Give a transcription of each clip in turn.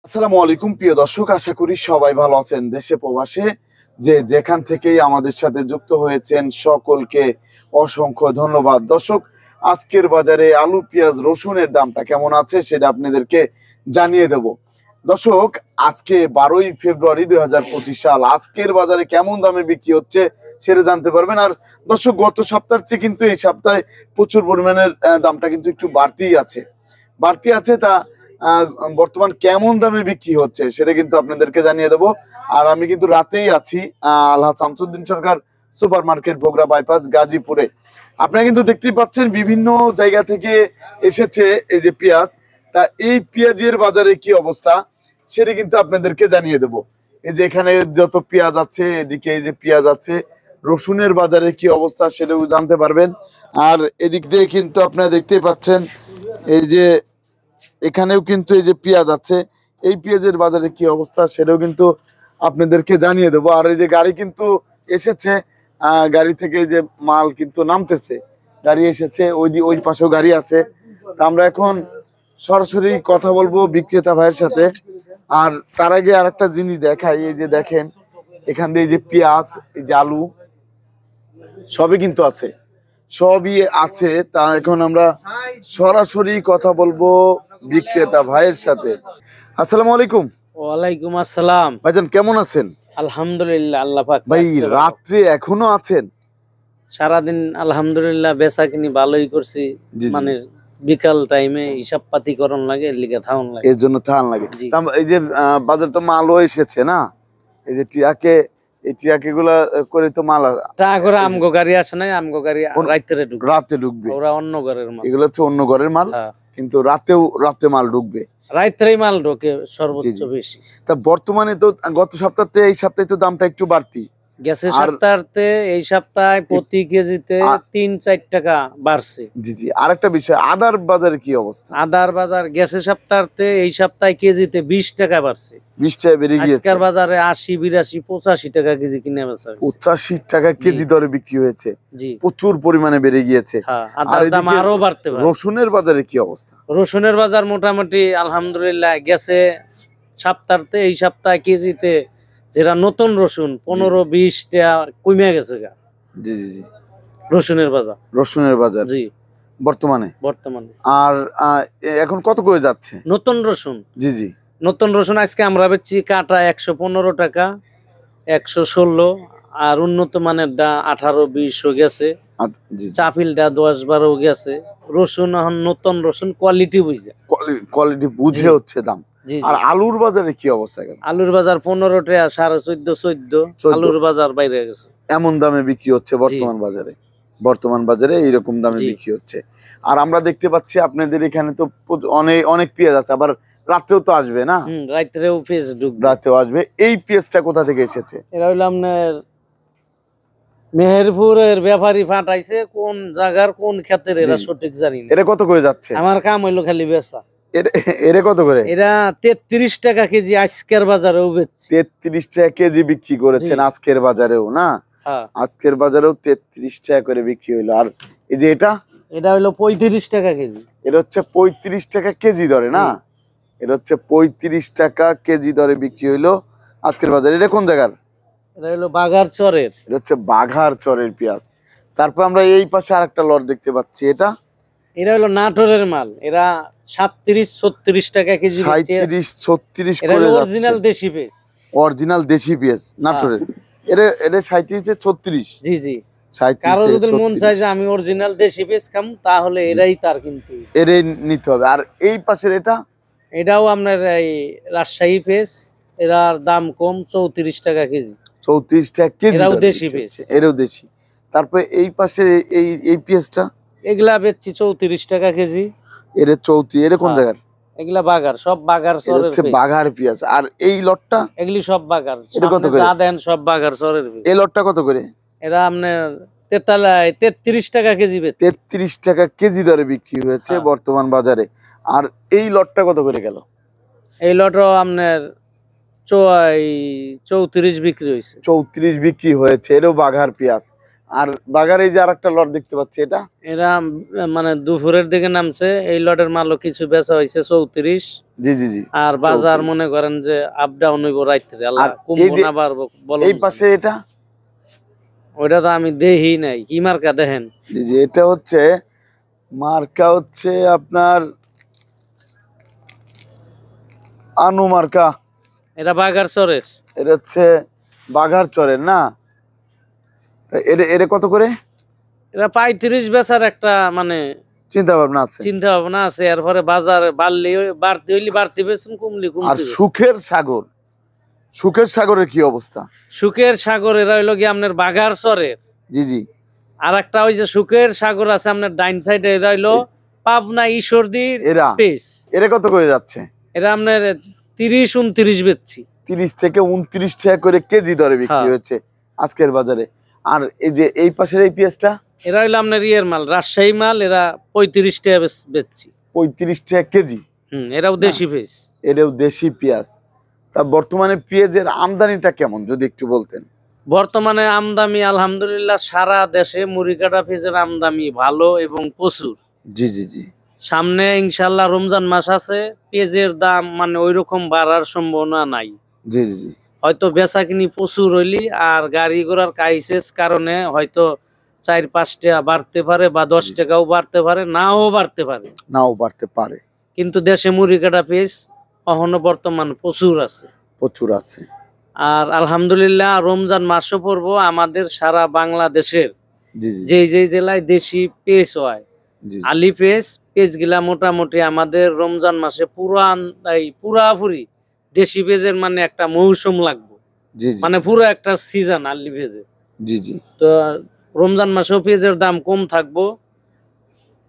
আসসালামু আলাইকুম প্রিয় দর্শক, আশা করি সবাই ভালো আছেন। দেশে প্রবাসে যে যেখান থেকেই আমাদের সাথে যুক্ত হয়েছেন সকলকে অসংখ্য ধন্যবাদ। দর্শক, আজকের বাজারে আলু, পেঁয়াজ, রসুনের দামটা কেমন আছে সেটা আপনাদেরকে জানিয়ে দেব। দর্শক, আজকে 12ই ফেব্রুয়ারি 2025 সাল। আজকের বাজারে কেমন দামে বিক্রি হচ্ছে সেটা জানতে পারবেন। আর দর্শক, গত সপ্তাহের চেয়ে কিন্তু এই সপ্তাহে প্রচুর পরিমাণের দামটা কিন্তু একটু বাড়তি আছে। তা বর্তমান কেমন দামে বিক্রি হচ্ছে সেটা কিন্তু আপনাদেরকে জানিয়ে দেবো। আর আমি কিন্তু রাতেই আছি আলহাজ শামসুদ্দিন সরকার সুপার মার্কেট, বগুড়া বাইপাস, গাজীপুরে। আপনারা কিন্তু দেখতেই পাচ্ছেন বিভিন্ন জায়গা থেকে এসেছে এই যে পেঁয়াজ। তা এই পেঁয়াজের বাজারে কি অবস্থা সেটা কিন্তু আপনাদেরকে জানিয়ে দেবো। এই যে এখানে যত পেঁয়াজ আছে, এদিকে এই যে পেঁয়াজ আছে, রসুনের বাজারে কি অবস্থা সেটাও জানতে পারবেন। আর এদিক দিয়ে কিন্তু আপনারা দেখতেই পাচ্ছেন এই যে এখানেও কিন্তু এই যে পেঁয়াজ আছে, এই পেঁয়াজের বাজারে কি অবস্থা সেটাও কিন্তু আপনাদেরকে জানিয়ে দেবো। আর এই যে গাড়ি কিন্তু এসেছে, গাড়ি থেকে যে মাল কিন্তু নামতেছে, গাড়ি এসেছে, ওই পাশেও গাড়ি আছে। তা আমরা এখন সরাসরি কথা বলবো বিক্রেতা ভাইয়ের সাথে। আর তার আগে আর একটা জিনিস দেখাই, এই যে দেখেন এখান দিয়ে এই যে পেঁয়াজ, এই যে আলু সবই আছে। তা এখন আমরা সরাসরি কথা বলবো বিক্রেতা ভাইয়ের সাথে। আসসালামু আলাইকুম। ওয়ালাইকুম আসসালাম। ভাইজান কেমন আছেন? আলহামদুলিল্লাহ, আল্লাহ পাক ভাই রাখছে ভালো। রাত্রে এখনো আছেন? সারাদিন আলহামদুলিল্লাহ বেচা কিনি ভালোই করছি। জি, জি। মানে বিকাল টাইমে হিসাব পাতি করন লাগে, এর লিগে থাউন লাগে। এর জন্য থান লাগে। জি। এই যে বাজার তো মালও এসেছে না, এই যে এই ট্রাকে গুলা করে তো মাল তা করে আমগো গাড়ি আসে নাই, আমগো গাড়ি রাতে ঢুকবে। ওরা অন্য ঘরের মাল। এগুলো হচ্ছে অন্য ঘরের মাল, হ্যাঁ। কিন্তু রাতে মাল ঢুকবে। রাত্রেই মাল ঢোকে জি, সর্বোচ্চ জি। বেশি। তা বর্তমানে তো গত সপ্তাহে এই সপ্তাহে তো দামটা একটু বাড়তি। গ্যাসের আর সপ্তাহতে এই সপ্তাহে প্রতি কেজিতে ৩-৪ টাকা বাড়ছে। জি, জি। আরেকটা বিষয়, আদার বাজারে কি অবস্থা? আদার বাজার গ্যাসের সপ্তাহতে এই সপ্তাহে কেজিতে ২০ টাকা বাড়ছে। 20 টাকা বেড়ে গিয়েছে। আজকের বাজারে ৮০, ৮২, ৮৫ টাকা কেজি কিনে বেচা হয়েছে। 85 টাকা কেজি দরে বিক্রি হয়েছে। জি। প্রচুর পরিমাণে বেড়ে গিয়েছে। হ্যাঁ, আর আদার দাম এদিকে আরো বাড়তে পারে। রসুনের বাজারে কি অবস্থা? রসুনের বাজার মোটামুটি আলহামদুলিল্লাহ গেছে সপ্তাহতে এই সপ্তাহে কেজিতে যেটা নতুন রসুন ১৫-২০ টাকা কমে গেছে গা। জি, জি, জি। রসুনের বাজার জি বর্তমানে। আর এখন কত করে যাচ্ছে নতুন রসুন? জি, জি। নতুন রসুন আজকে আমরা বেচছি কাটা ১১৫ টাকা, ১১৬। আর উন্নত মানের ডা ১৮-২০ গেছে। জি, জি। চাপিলটা ১০-১২ গেছে। রসুন এখন নতুন রসুন কোয়ালিটি বুঝে, কোয়ালিটি বুঝে হচ্ছে দাম। জি, আর জি। আলুর বাজারে কি অবস্থা? আলুর বাজার ১৫ টাকা, ১৪.৫ আলুর বাজার বাইরে গেছে। এমন দামে বিক্রি হচ্ছে বর্তমান বাজারে এইরকম দামে জি। বিক্রি হচ্ছে। আর আমরা দেখতে পাচ্ছি আপনাদের এখানে তো অনেক পেঁয়াজ আছে, আবার রাত্রেও তো আসবে না? রাত্রেও পেঁয়াজ ঢুকবে। রাতেও আসবে। এই পেঁয়াজটা কোথা থেকে এসেছে? এরা হইলো আপনার মেহেরপুরের ব্যাপারী ফাটাইছে, কোন জায়গার কোন ক্ষেতের এরা সঠিক জানি না। এটা কত করে যাচ্ছে? আমার কাম হইলো খালি বেচা। এরে কত করে? এরা ৩৩ টাকা কেজি আজকের বাজারেও বেচছে। ৩৩ টাকা কেজি বিক্রি করেছেন আজকের বাজারেও না? হ্যাঁ। আজকের বাজারেও ৩৩ টাকা করে বিক্রি হইলো। আর এই যে এটা হইলো ৩৫ টাকা কেজি। এটা হচ্ছে ৩৫ টাকা কেজি দরে না? এটা হচ্ছে ৩৫ টাকা কেজি দরে বিক্রি হইলো আজকের বাজারে। এটা কোন জায়গার? এটা হইলো বাঘারচরের। এটা হচ্ছে বাঘারচরের পেঁয়াজ। তারপর আমরা এই পাশে আরেকটা লট দেখতে পাচ্ছি, এটা হলো নাটোরের মাল। এরা ৩৭-৩৬ টাকা কেজি বেচছে। ৩৭-৩৬ এটা করে হলো যাচ্ছে। অরিজিনাল দেশি পেঁয়াজ। অরিজিনাল দেশি পেঁয়াজ নাটোরের। এটা ৩৭-৩৬। জি, জি। ৩৭ কারো থেকে যদি মন ৩৬। চায় যে আমি অরিজিনাল দেশি পেঁয়াজ খাম, তাহলে এরাই তার কিন্তু। এটাই নিতে হবে। আর এই পাশের এটাও আপনার এই রাজশাহী পেঁয়াজ। এরার দাম কম, ৩৪ টাকা কেজি। ৩৪ টাকা কেজি। এরাও দেশি পেঁয়াজ। এরাও দেশি। তারপরে এই পাশে এই পেঁয়াজটা, এগুলা বেচছি ৩৪ টাকা কেজি। এর ৩৪। এর কোন জায়গার? এগুলা বাগার, সব বাগার চরের হচ্ছে পেঁয়াজ। বাঘার পেঁয়াজ। আর এই লটটা? এগুলি সব বাগার। এটা কত করে? যা দেন সব বাগার চরের পেঁয়াজ। এই লটটা কত করে? এরা আপনার ৩৩ টাকা কেজি বেচছে। ৩৩ টাকা কেজি দরে বিক্রি হয়েছে বর্তমান বাজারে। আর এই লটটা কত করে গেল? এই লটও আপনার ৩৪ বিক্রি হয়েছে। ৩৪ বিক্রি হয়েছে। এরও বাঘার পেঁয়াজ। আর বাগার এই যে আরেকটা লট দেখতে পাচ্ছি, এটা এরা মানে দুপুরের দিকে নামছে, এই লটের মালও কিছু বেচা হয়েছে 34। জি জি জি। আর বাজার 34 মনে করেন যে আপ ডাউন হইব রাইতে, আল্লাহ আর কমবো এই যে না বাড়বো বলো। এই পাশে এটা, ওইটা তো আমি দেহি নাই, কি মার্কা দেখেন। জি জি, এটা হচ্ছে মার্কা হচ্ছে আপনার আনু মার্কা। এটা বাগার চরের। এটা হচ্ছে বাঘার চরের না? তা এর কত করে? এটা 35 বেচার একটা মানে চিন্তা ভাবনা আছে। চিন্তা ভাবনা আছে। এরপরে বাজার বাড়লে বাড়তি হইলে বাড়তি বেচুন, কমলে আর কমতে বেচুন। সুখের সাগর, সুখের সাগরের কি অবস্থা? সুখের সাগর এরা হইলো কি আপনার বাগার চরের। জি জি। আর একটা ওই যে সুখের সাগর আছে আপনার ডাইন সাইডে, এরা হইলো পাবনা ঈশ্বরদীর এরা পেস। এরা কত করে যাচ্ছে? এটা আপনার 30-29 বেচছি। 30 থেকে 29 টাকা করে কেজি দরে বিক্রি হ্যাঁ। হচ্ছে আজকের বাজারে। আর এই যে এই পাশের এই পেঁয়াজটা, এরা হইলো আপনার ইয়ের মাল, রাজশাহী মাল। এরা 35 টাকা বেচছি। 35 টাকা কেজি। এরাও দেশি পেস। এটাও দেশি পেঁয়াজ। তা বর্তমানে পেঁয়াজের আমদানিটা কেমন যদি একটু বলতেন? বর্তমানে আমদানি আলহামদুলিল্লাহ সারা দেশে মুড়িকাটা পেঁয়াজের আমদানি ভালো এবং প্রচুর। জি জি জি। সামনে ইনশাল্লাহ রমজান মাস আছে, পেঁয়াজের দাম মানে ওইরকম বাড়ার সম্ভাবনা নাই। জি জি জি। হয়তো বেচা কিনি প্রচুর হইলি আর গাড়ি ঘোড়ার ক্রাইসিস কারণে হয়তো 4-5 টাকা বাড়তে পারে বা 10 টাকাও বাড়তে পারে, নাও বাড়তে পারে। নাও বাড়তে পারে। কিন্তু দেশে মুড়ি কাটা পেঁয়াজ এখনো বর্তমান প্রচুর আছে। প্রচুর আছে। আর আলহামদুলিল্লাহ রমজান মাসও পড়বো আমাদের সারা বাংলাদেশের জি জি যে জেলায় দেশি পেঁয়াজ হয়, জি আলি পেঁয়াজ গুলা মোটামুটি আমাদের রমজান মাসে পুরাপুরি দেশি পেঁয়াজের মানে একটা মৌসুম লাগবে, জি জি মানে পুরো একটা সিজন আলি পেঁয়াজের। জি জি। তো রমজান মাসেও পেঁয়াজের দাম কম থাকবো,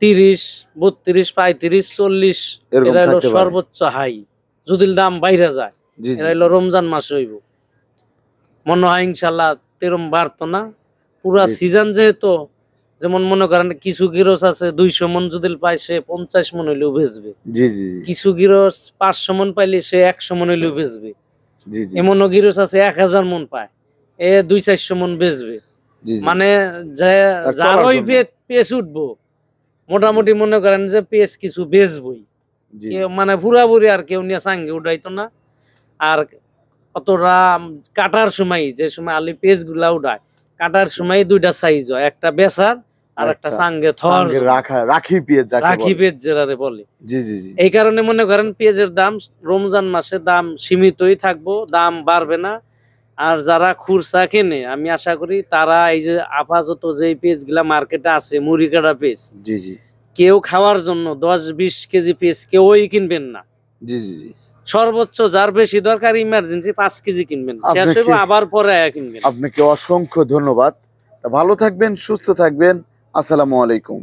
30, 32, 35, 40 এরকম এরা হলো থাকতে পারে। সর্বোচ্চ হাই। যদি দাম বাইরে যায় জি জি এরা হলো রমজান মাসে হইব। মনে হয় ইনশাল্লাহ তেরম বাড়তো না পুরা জি। সিজন, যেহেতু যেমন মনে করেন কিছু গিরস আছে 200 মন যদি পায় সে 50 মন হইলেও বেচবে। জি জি জি কিছু গিরস 500 মন পাইলে সে 100 মন হইলেও বেচবে। জি জি এমনও গিরস আছে 1000 মন পায়, 200-400 মন বেচবে। জি জি। মানে তার যার চলার ওই জন্য। পেঁচ উঠবো মোটামুটি মনে করেন যে পেঁচ কিছু বেচবই। জি মানে পুরাপুরি আর কেউ নিয়ে সাঙ্গে উঠাইতো না। আর অতটা কাটার সময়, যে সময় আলি পেঁচ গুলা উঠায় কাটার সময় 2টা সাইজ হয়, একটা বেচার আর একটা সাঙ্গে থর সঙ্গে রাখি পেঁয়াজ যাকে রাখি বলে। পেঁচ যেটারে বলে। জি জি জি। এই কারণে মনে করেন পেঁয়াজের দাম রমজান মাসে দাম সীমিতই থাকবো, দাম বাড়বে না। আর যারা খুরসা কেনে আমি আশা করি তারা এই যে আপাতত যে পেঁয়াজ গুলা মার্কেটে আছে মুড়ি কাটা পেঁয়াজ, জি জি কেউ খাওয়ার জন্য 10-20 কেজি পেঁয়াজ কেউই কিনবেন না। জি জি জি। সর্বোচ্চ যার বেশি দরকার ইমার্জেন্সি 5 কেজি কিনবেন, শেষ আপনাকে- হইব আবার পরে কিনবেন। আপনাকে অসংখ্য ধন্যবাদ। তা ভালো থাকবেন, সুস্থ থাকবেন। আসসালামু আলাইকুম।